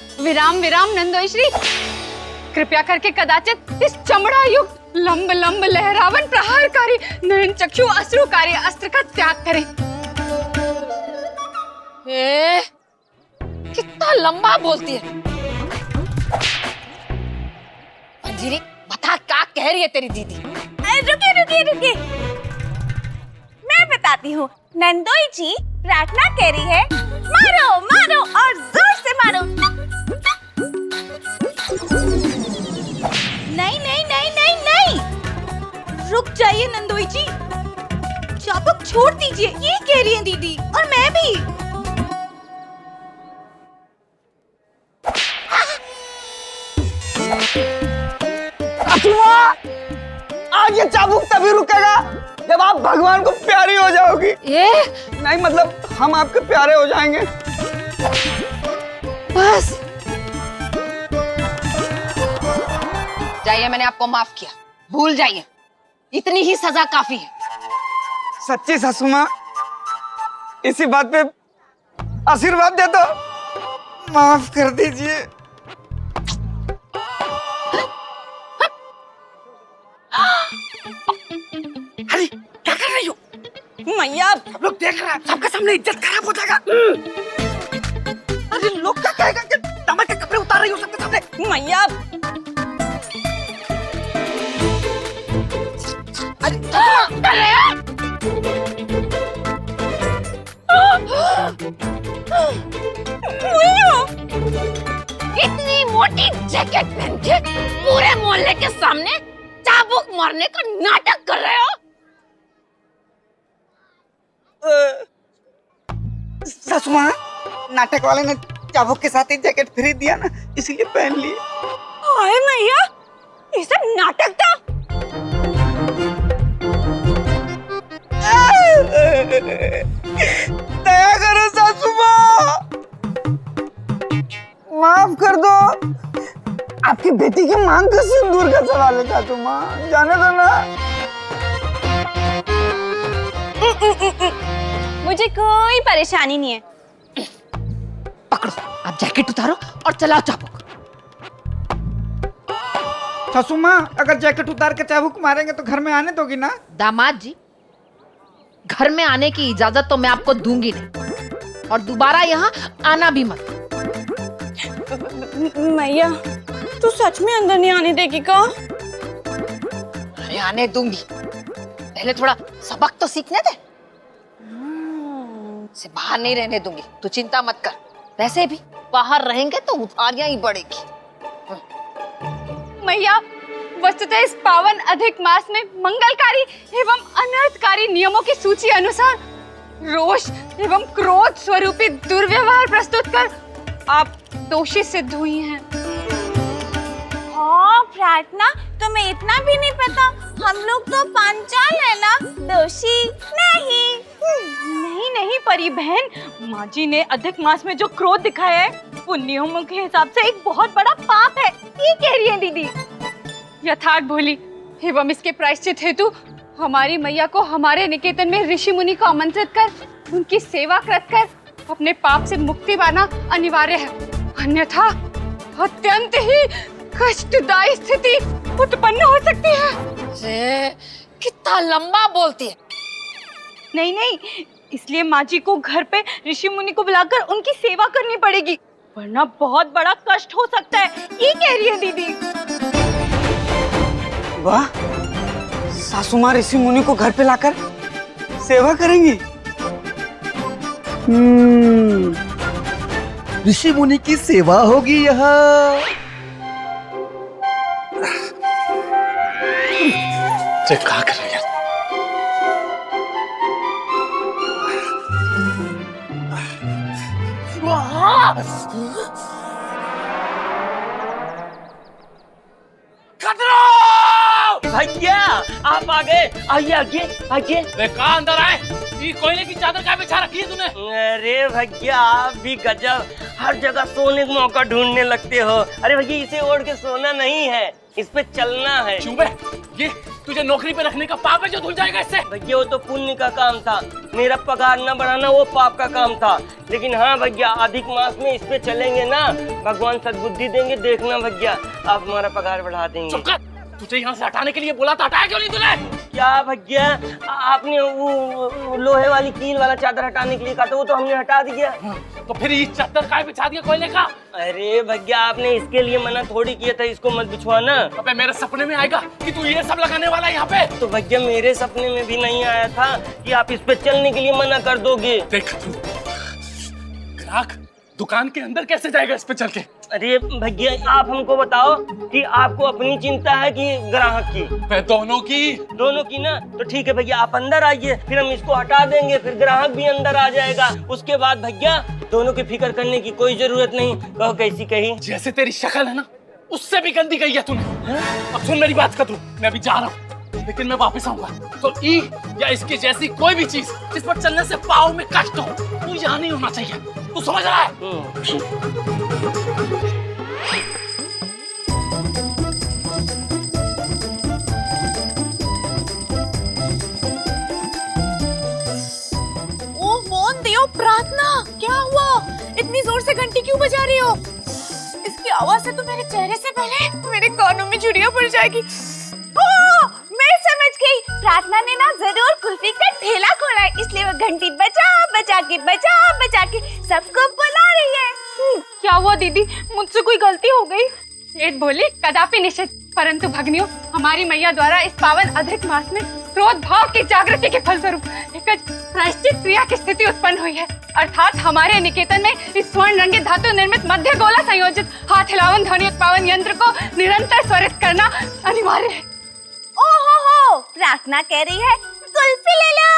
विराम विराम नंदोई श्री, कृपया करके कदाचित इस चमड़ा युक्त लंब लंब लहरावन प्रहारकारी नयन चक्षु अश्रुकारी अस्त्र का त्याग करें। कितना लंबा बोलती है। मंजीरी बता क्या कह रही है तेरी दीदी? रुकिए, मैं बताती हूँ। नंदोई जी प्रार्थना कह रही है, मारो मारो और जोर से मारो। नहीं, रुक जाइए नंदोई जी, चाबुक छोड़ दीजिए, ये कह रही है दीदी, और मैं भी। आज ये चाबुक तभी रुकेगा जब आप भगवान को प्यारी हो जाओगी। नहीं मतलब हम आपके प्यारे हो जाएंगे। बस जाइए, मैंने आपको माफ किया, भूल जाइए, इतनी ही सजा काफी है। सच्ची सासू माँ, इसी बात पे आशीर्वाद दे दो, माफ कर दीजिए। अरे क्या कर रही हो? मैया सब लोग देख रहे हैं, सबके सामने इज्जत खराब हो जाएगा। अरे लोग क्या कहेगा कि दामाद के कपड़े उतार रही हो सबके सामने? मैया इतनी मोटी जैकेट पहन के पूरे मोहल्ले के सामने चाबुक मारने का नाटक कर रहे हो? सासू माँ, नाटक वाले ने चाबुक के साथ ही जैकेट फ्री दिया ना, इसीलिए पहन ली। हाय मैया, ये सब नाटक था। दया करो सासू माँ, माफ कर दो। आपकी बेटी की मांग का सिंदूर का सवाल है सासू माँ, जाने दो ना। मुझे कोई परेशानी नहीं है। पकड़ो, आप जैकेट उतारो और चलाओ चाबुक। सासू माँ, अगर जैकेट उतार के चाबुक मारेंगे तो घर में आने दोगी ना? दामाद जी, घर में आने की इजाजत तो मैं आपको दूंगी नहीं, और दोबारा यहाँ आना भी मत। मैया, तू सच में अंदर नहीं आने देगी का? अरे आने दूंगी, पहले थोड़ा सबक तो सीखने दे। से बाहर नहीं रहने दूंगी, तू चिंता मत कर। वैसे भी बाहर रहेंगे तो उधारियां ही बढ़ेगी। मैया, वस्तुतः इस पावन अधिक मास में मंगलकारी एवं अनर्थकारी नियमों की सूची अनुसार रोष एवं क्रोध स्वरूपी दुर्व्यवहार प्रस्तुत कर आप दोषी सिद्ध हुई हैं। हाँ प्रार्थना, तुम्हें इतना भी नहीं पता, हम लोग तो पांचाल है ना, दोषी नहीं। नहीं परी बहन, माँ जी ने अधिक मास में जो क्रोध दिखाया है वो नियमों के हिसाब से एक बहुत बड़ा पाप है, ये कह रही है दीदी। यथार्थ भोली एवं इसके प्रायश्चित हेतु हमारी मैया को हमारे निकेतन में ऋषि मुनि को आमंत्रित कर उनकी सेवा कर अपने पाप से मुक्ति पाना अनिवार्य है, अन्यथा अत्यंत ही कष्टदायी स्थिति उत्पन्न हो सकती है। कितना लंबा बोलती है। नहीं, इसलिए माँ जी को घर पे ऋषि मुनि को बुलाकर उनकी सेवा करनी पड़ेगी, वरना बहुत बड़ा कष्ट हो सकता है, ये कह रही है दीदी। वाह, सासू माँ ऋषि मुनि को घर पे लाकर सेवा करेंगी। ऋषि मुनि की सेवा होगी यहाँ। क्या कर रही है? भैया आप आ गए, आइए आइए आइए। कहाँ अंदर आए? ये कोयले की चादर क्या बिछा रखी है तूने? अरे भैया आप भी गजब, हर जगह सोने का मौका ढूंढने लगते हो। अरे भैया इसे ओढ़ के सोना नहीं है, इस पे चलना है। चुप है, ये तुझे नौकरी पे रखने का पाप है जो धुल जाएगा इससे। भैया वो तो पुण्य का काम था, मेरा पगार न बढ़ाना वो पाप का काम था। लेकिन हाँ भैया, अधिक मास में इस पे चलेंगे ना, भगवान सद्बुद्धि देंगे, देखना भैया आप हमारा पगार बढ़ा देंगे। चुप कर, तुझे यहाँ से हटाने के लिए बोला था, हटाया क्यों नहीं तूने? क्या भैया, आपने वो लोहे वाली कील वाला चादर हटाने के लिए कहा था, वो तो हमने हटा दिया। तो फिर ये चादर काय बिछा दिया कोयले का? अरे भैया, आपने इसके लिए मना थोड़ी किया था, इसको मत बिछवाना। अबे मेरे सपने में आएगा कि तू ये सब लगाने वाला है यहाँ पे? तो भैया मेरे सपने में भी नहीं आया था कि आप इस पे चलने के लिए मना कर दोगे। देख तू, ग्राहक दुकान के अंदर कैसे जाएगा इस पे चल के? अरे भैया, आप हमको बताओ कि आपको अपनी चिंता है कि ग्राहक की? मैं दोनों की। दोनों की ना, तो ठीक है भैया, आप अंदर आइए, फिर हम इसको हटा देंगे, फिर ग्राहक भी अंदर आ जाएगा। उसके बाद भैया दोनों की फिक्र करने की कोई जरूरत नहीं। कहो कैसी कही? जैसे तेरी शक्ल है ना, उससे भी गंदी गई है तूने। अब सुन मेरी बात कर तू, मैं अभी जा रहा हूँ, लेकिन मैं वापस आऊंगा तो ई या इसकी जैसी कोई भी चीज जिस पर चलने से पाँव में कष्ट हो, तू यहाँ नहीं होना चाहिए। तू समझ रहा है? ओ मोन दियो प्रार्थना, क्या हुआ? इतनी जोर से घंटी क्यों बजा रही हो? इसकी आवाज से तो मेरे चेहरे से पहले मेरे कानों में चुड़िया पड़ जाएगी। ओह, मैं समझ गई। प्रार्थना ने ना जरूर कुल्फी का ठेला खोला है, इसलिए वो घंटी बजा बजा के सबको बुला रही है। क्या हुआ दीदी, मुझसे कोई गलती हो गई? सेठ बोली कदापि निषेध, परंतु भग्नियों, हमारी मैया द्वारा इस पावन अधिक मास में क्रोध भाव की जागृति के फलस्वरूप एक प्रायश्चित क्रिया की स्थिति उत्पन्न हुई है। अर्थात हमारे निकेतन में इस स्वर्ण रंगे धातु निर्मित मध्य गोला संयोजित हाथ हिलावन ध्वनि उत्पादन यंत्र को निरंतर स्वरित करना अनिवार्य है। ओहो, प्रार्थना कह रही है कुल्फी ले लो,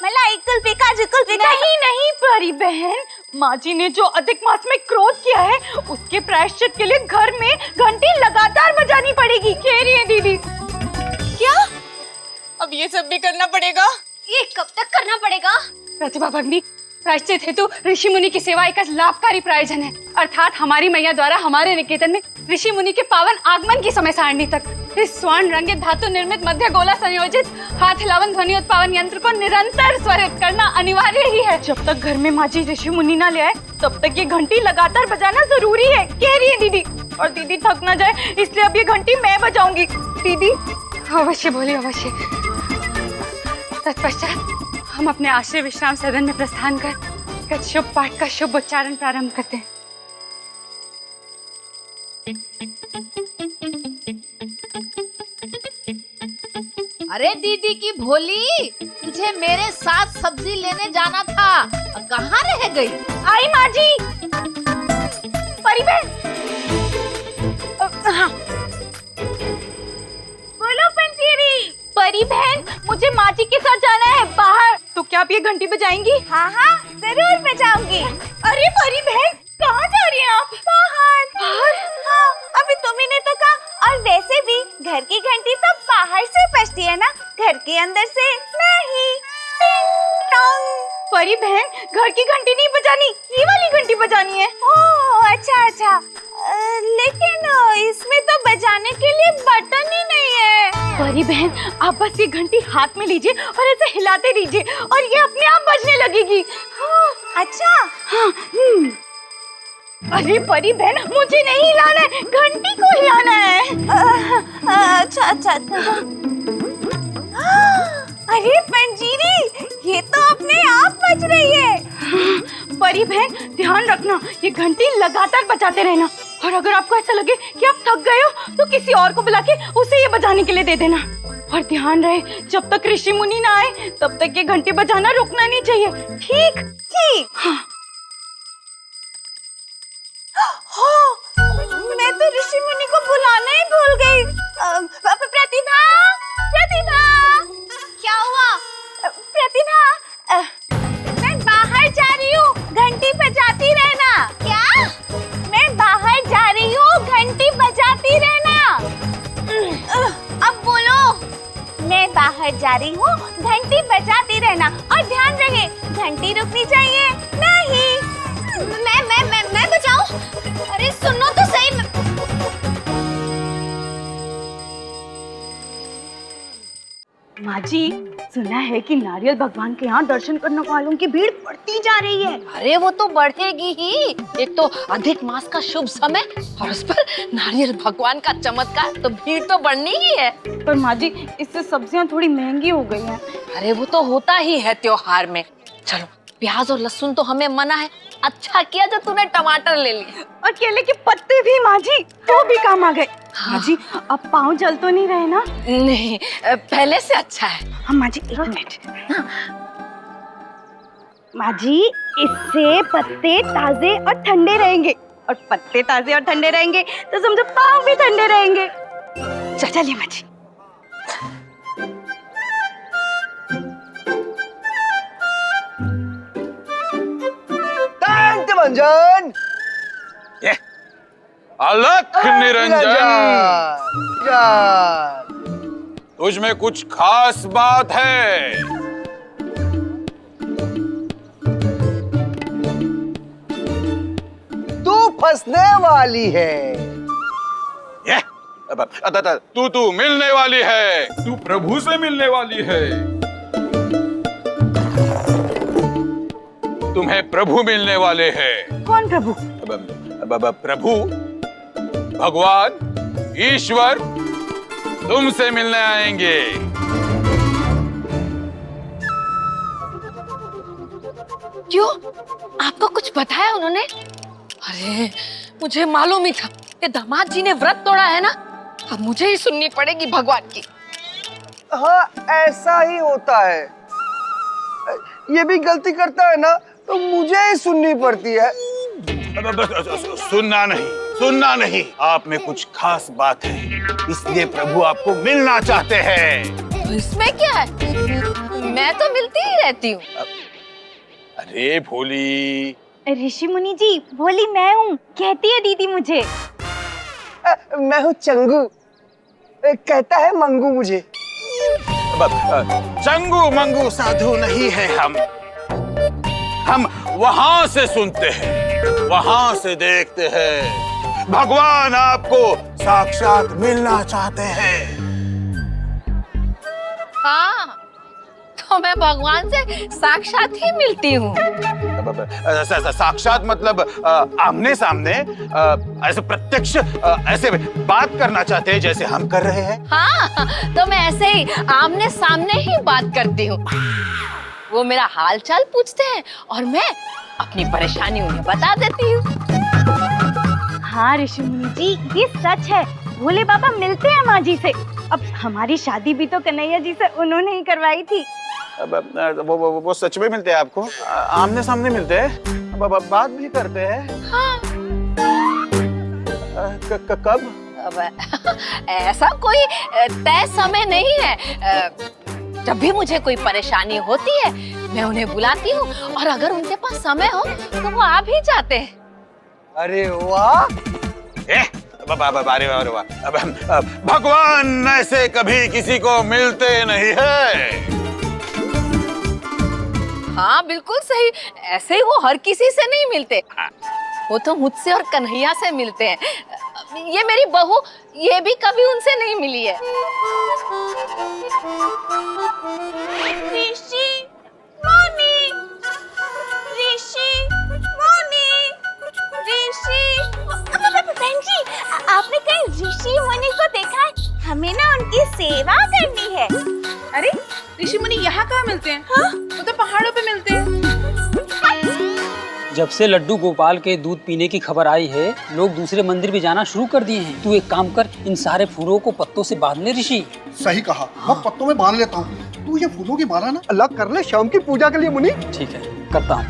मलाई कुल्फी, काजू कुल्फी। नहीं परी बहन, माँ जी ने जो अधिक मास में क्रोध किया है, उसके प्रायश्चित के लिए घर में घंटी लगातार बजानी पड़ेगी, कह रही है दीदी। क्या? अब ये सब भी करना पड़ेगा? ये कब तक करना पड़ेगा? प्रतिभा भगिनी, प्रायश्चित हेतु ऋषि मुनि की सेवा एक लाभकारी प्रायोजन है। अर्थात हमारी मैया द्वारा हमारे निकेतन में ऋषि मुनि के पावन आगमन की समय सारणी तक इस स्वर्ण रंगित धातु निर्मित मध्य गोला संयोजित हाथ हिलावन ध्वनि उत्पादन यंत्र को निरंतर स्वरित करना अनिवार्य ही है। जब तक घर में माँ जी ऋषि मुनि ना ले आए, तब तक ये घंटी लगातार बजाना जरूरी है, कह रही है दीदी। और दीदी थक ना जाए, इसलिए अब ये घंटी मैं बजाऊंगी। दीदी अवश्य बोली, अवश्य। तत्पश्चात हम अपने आश्रय विश्राम सदन में प्रस्थान कर शुभ पाठ का शुभ उच्चारण प्रारंभ करते हैं। अरे दीदी की भोली, तुझे मेरे साथ सब्जी लेने जाना था, कहाँ रह गई? आई माँ जी। परी बहन, हाँ। बोलो पंजीरी। परी बहन, मुझे माँ जी के साथ जाना है बाहर, तो क्या आप ये घंटी बजाएंगी? हाँ हाँ, जरूर बजाऊंगी। अरे परी बहन, कहाँ जा रही हैं आप? बाहर। हाँ, अभी तुम्ही ने तो कहा। और वैसे भी घर की घंटी तो बाहर से बजती है ना, घर के अंदर से नहीं। टिंग टोंग। परी बहन, घर की घंटी नहीं बजानी, ये वाली घंटी बजानी है। ओह अच्छा। लेकिन इसमें तो बजाने के लिए बटन ही नहीं है। परी बहन, आप बस ये घंटी हाथ में लीजिए और ऐसे हिलाते रहिए और ये अपने आप बजने लगेगी। हाँ, अच्छा। हाँ, अरे परी बहन, मुझे नहीं हिलाना है, घंटी को हिलाना है। अच्छा। अरे पंजीरी, ये तो अपने आप बज रही है। परी बहन, ध्यान रखना, ये घंटी लगातार बजाते रहना, और अगर आपको ऐसा लगे कि आप थक गए हो, तो किसी और को बुला के उसे ये बजाने के लिए दे देना। और ध्यान रहे, जब तक ऋषि मुनि ना आए, तब तक ये घंटी बजाना रुकना नहीं चाहिए। ठीक। हाँ। मैं तो ऋषि मुनि को बुलाना ही भूल गई। प्रतिभा, क्या हुआ? प्रतिभा, मैं बाहर जा रही हूँ, घंटी बजाती रहना। क्या? मैं बाहर जा रही हूँ, घंटी बजाती रहना। अब बोलो। मैं बाहर जा रही हूँ, घंटी बजाती रहना, और ध्यान रहे, घंटी रुकनी चाहिए नहीं। मैं बजाऊं? अरे सुनो तो सही। माँ जी, सुना है कि नारियल भगवान के यहाँ दर्शन करने वालों की भीड़ बढ़ती जा रही है। अरे वो तो बढ़ेगी ही। एक तो अधिक मास का शुभ समय और उस पर नारियल भगवान का चमत्कार, तो भीड़ तो बढ़नी ही है। पर माँ जी, इससे सब्जियाँ थोड़ी महंगी हो गई हैं। अरे वो तो होता ही है त्योहार में। चलो, प्याज और लहसुन तो हमें मना है। अच्छा किया जो तूने टमाटर ले ली। और केले के पत्ते भी माँ जी, वो भी काम आ गए। माँ जी, अब पाँव जल तो नहीं रहे ना? नहीं, पहले से अच्छा है। हाँ माँ जी, 1 मिनट। माँ जी, इससे पत्ते ताजे और ठंडे रहेंगे, और पत्ते ताजे और ठंडे रहेंगे तो समझो पाँव भी ठंडे रहेंगे। चलिए माँ जी। निरंजन, अलख निरंजन, तुझ में कुछ खास बात है? तू फंसने वाली है। ये तू मिलने वाली है, तू प्रभु से मिलने वाली है। तुम्हें प्रभु मिलने वाले हैं। कौन प्रभु? प्रभु, भगवान, ईश्वर तुमसे मिलने आएंगे। क्यों? आपको कुछ बताया उन्होंने? अरे मुझे मालूम ही था कि दामाद जी ने व्रत तोड़ा है ना। अब मुझे ही सुननी पड़ेगी भगवान की। हाँ, ऐसा ही होता है। ये भी गलती करता है ना तो मुझे ही सुननी पड़ती है। सुनना नहीं, आप में कुछ खास बात है, इसलिए प्रभु आपको मिलना चाहते हैं। तो इसमें क्या है? मैं तो मिलती ही रहती हूँ। अरे भोली। ऋषि मुनि जी, भोली मैं हूँ, कहती है दीदी मुझे। मैं हूँ चंगू, कहता है मंगू मुझे। चंगू मंगू साधु नहीं है हम वहां से सुनते हैं, वहां से देखते हैं। भगवान आपको साक्षात मिलना चाहते हैं। हाँ, तो मैं भगवान से साक्षात ही मिलती हूँ। साक्षात मतलब आमने सामने, ऐसे प्रत्यक्ष, ऐसे बात करना चाहते हैं जैसे हम कर रहे हैं। हाँ, तो मैं ऐसे ही आमने सामने ही बात करती हूँ। वो मेरा हाल चाल पूछते हैं और मैं अपनी परेशानी उन्हें बता देती हूँ। हाँ ऋषि मुनि जी, ये सच है। भोले बाबा मिलते हैं माँ जी से। अब हमारी शादी भी तो कन्हैया जी से उन्होंने ही करवाई थी। वो सच में मिलते हैं आपको? आमने सामने मिलते हैं? बात भी करते हैं? हाँ। कब? ऐसा कोई तय समय नहीं है। जब भी मुझे कोई परेशानी होती है मैं उन्हें बुलाती हूँ, और अगर उनके पास समय हो तो वो आ भी जाते हैं। अरे वाह! अरे वाह! भगवान ऐसे कभी किसी को मिलते नहीं है। हाँ बिल्कुल सही, ऐसे ही वो हर किसी से नहीं मिलते। वो तो मुझसे और कन्हैया से मिलते हैं। ये मेरी बहू, ये भी कभी उनसे नहीं मिली है। ऋषि मुनि, ऋषि मुनि, ऋषि। बहन जी, आपने कहीं ऋषि मुनि को देखा है? हमें ना उनकी सेवा करनी है। अरे ऋषि मुनि यहाँ कहाँ मिलते हैं? हाँ? वो तो पहाड़ों पे मिलते हैं। जब से लड्डू गोपाल के दूध पीने की खबर आई है, लोग दूसरे मंदिर भी जाना शुरू कर दिए हैं। तू एक काम कर, इन सारे फूलों को पत्तों से बांध ले ऋषि। सही कहा, मैं पत्तों में बांध लेता हूँ। तू ये फूलों की माला ना अलग कर ले शाम की पूजा के लिए मुनि। ठीक है, करता हूँ।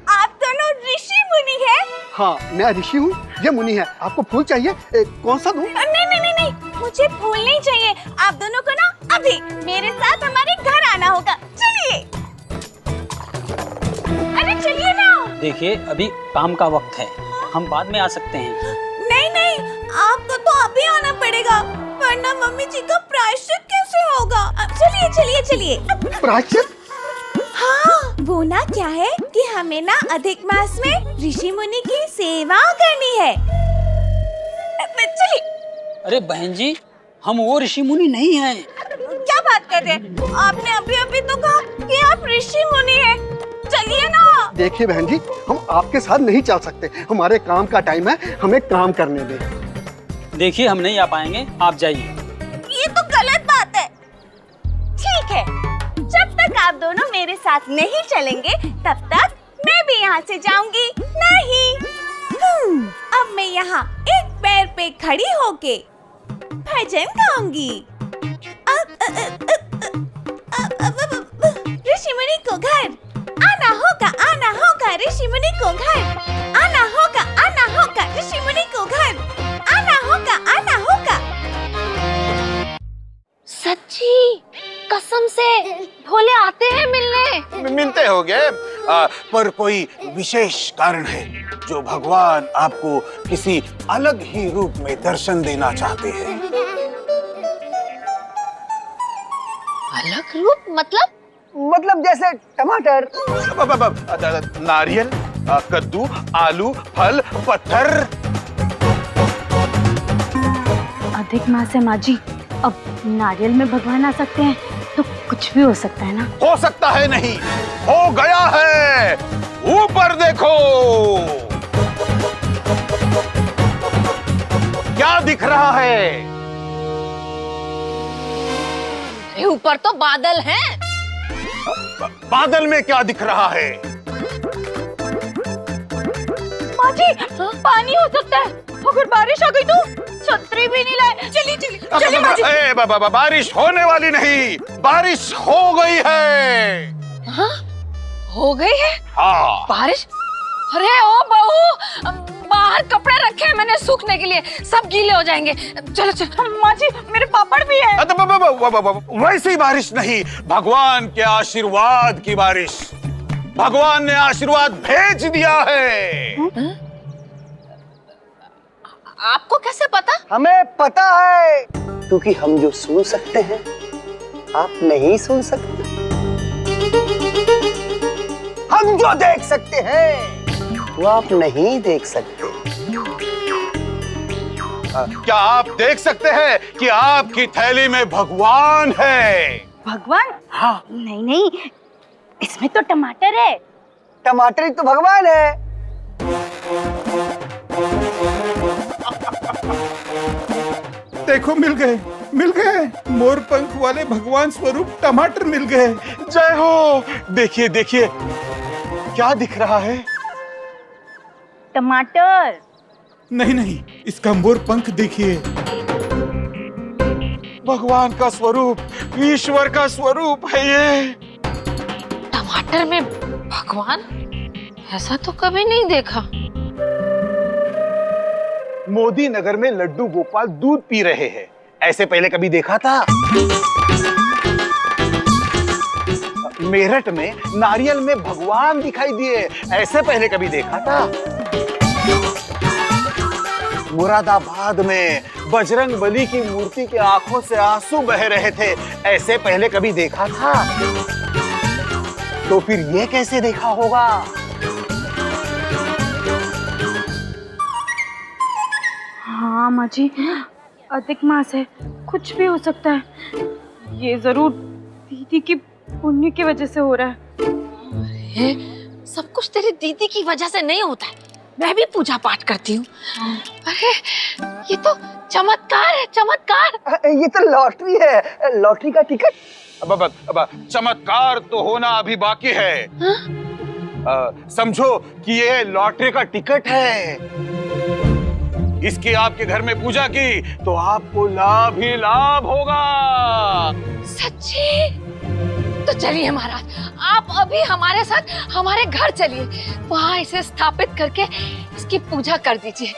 आप दोनों ऋषि मुनि हैं? हाँ, मैं ऋषि हूँ, ये मुनि है। आपको फूल चाहिए? कौन सा दूँ? नहीं, मुझे फूल नहीं चाहिए। आप दोनों को ना अभी मेरे साथ हमारे घर आना होगा। चलिए, अरे चलिए ना। देखिए, अभी काम का वक्त है, हम बाद में आ सकते हैं। नहीं, आपको तो अभी आना पड़ेगा, वरना मम्मी जी का प्रायश्चित कैसे होगा? चलिए। प्रायश्चित? हाँ, वो ना क्या है कि हमें ना अधिक मास में ऋषि मुनि की सेवा करनी है। चलिए। अरे बहन जी, हम वो ऋषि मुनि नहीं हैं। क्या बात कर रहे हैं? आपने अभी अभी तो कहा कि आप ऋषि मुनि हैं। चलिए ना। देखिए बहन जी, हम आपके साथ नहीं चल सकते, हमारे काम का टाइम है, हमें काम करने दें। देखिए हम नहीं आ पाएंगे, आप जाइए। ये तो गलत बात है। ठीक है, जब तक आप दोनों मेरे साथ नहीं चलेंगे तब तक मैं भी यहाँ से जाऊंगी नहीं। अब मैं यहाँ एक पैर पे खड़ी होके भजन गाऊंगी। ऋषि मुनि को घर आना होगा ऋषि मुनि को घर आना होगा ऋषि मुनि को घर आना होगा। सच्ची कसम से भोले आते हैं मिलने। मिलते होंगे, पर कोई विशेष कारण है जो भगवान आपको किसी अलग ही रूप में दर्शन देना चाहते हैं। अलग रूप मतलब जैसे टमाटर, नारियल, कद्दू, आलू, फल, पत्थर। अधिक मास है माँ जी, अब नारियल में भगवान आ सकते हैं तो कुछ भी हो सकता है ना। हो सकता है नहीं, हो गया है। ऊपर देखो, क्या दिख रहा है? ऊपर तो बादल हैं। बादल में क्या दिख रहा है? माँ जी, पानी हो सकता है। अगर बारिश आ गई तो छतरी भी नहीं लाए। चलिए माँ जी। बारिश होने वाली नहीं, बारिश हो गई है। हाँ? हो गई है? हाँ। बारिश? अरे ओ बहू, बाहर कपड़े रखे हैं मैंने सूखने के लिए, सब गीले हो जाएंगे। चलो चलो। माँ जी, मेरे पापड़ भी है। वैसी बारिश नहीं, भगवान के आशीर्वाद की बारिश। भगवान ने आशीर्वाद भेज दिया है। आपको कैसे पता? हमें पता है, क्योंकि हम जो सुन सकते हैं आप नहीं सुन सकते, हम जो देख सकते हैं वो आप नहीं देख सकते। क्या आप देख सकते हैं कि आपकी थैली में भगवान है? भगवान? हाँ। नहीं, इसमें तो टमाटर है। टमाटर ही तो भगवान है। देखो, मिल गए मोर पंख वाले भगवान स्वरूप टमाटर मिल गए। जय हो। देखिए क्या दिख रहा है? टमाटर नहीं, इसका मोर पंख देखिए। भगवान का स्वरूप, ईश्वर का स्वरूप है ये। टमाटर में भगवान? ऐसा तो कभी नहीं देखा। मोदी नगर में लड्डू गोपाल दूध पी रहे हैं, ऐसे पहले कभी देखा था? मेरठ में नारियल में भगवान दिखाई दिए, ऐसे पहले कभी देखा था? मुरादाबाद में बजरंग बली की मूर्ति के आंखों से आंसू बह रहे थे, ऐसे पहले कभी देखा था? तो फिर ये कैसे देखा होगा? हाँ माँ जी, अधिक मास है, कुछ भी हो सकता है। ये जरूर दीदी की पुण्य की वजह से हो रहा है। ये सब कुछ तेरी दीदी की वजह से नहीं होता है, मैं भी पूजा पाठ करती हूँ। अरे ये तो चमत्कार है, चमत्कार। ये तो लॉटरी है, लॉटरी का टिकट। अब चमत्कार तो होना अभी बाकी है। समझो कि ये लॉटरी का टिकट है। इसकी आपके घर में पूजा की तो आपको लाभ ही लाभ होगा। सच्ची? तो चलिए महाराज, आप अभी हमारे साथ हमारे घर चलिए, वहाँ इसे स्थापित करके इसकी पूजा कर दीजिए।